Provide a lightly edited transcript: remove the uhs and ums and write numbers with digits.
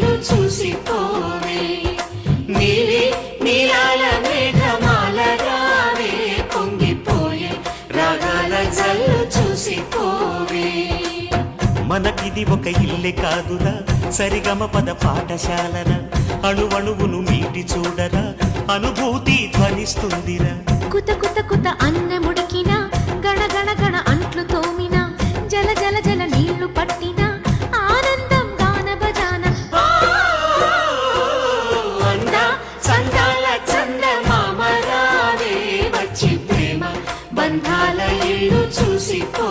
ఇల్లు చూసిపోవే నీలి నీలాల మేఘమాల రావే పొంగిపోయే రాగాల జల్లు చూసిపోవే మనకిది ఒక ఇల్లే కాదురా సరిగమ పద పాఠశాలరా అణువణువును మీటి చూడరా అనుభూతి ధ్వనిస్తుందిరా కుత కుత కుత అన్నముడికినా గణ గణ గణ అంట్లు తోమినా జల జల జల నీళ్లు పట్టినా ఆనందం గాన బజాన అంద సందాల చందమామ రావే వచ్చి ప్రేమ బంధాల ఇల్లు చూసిపో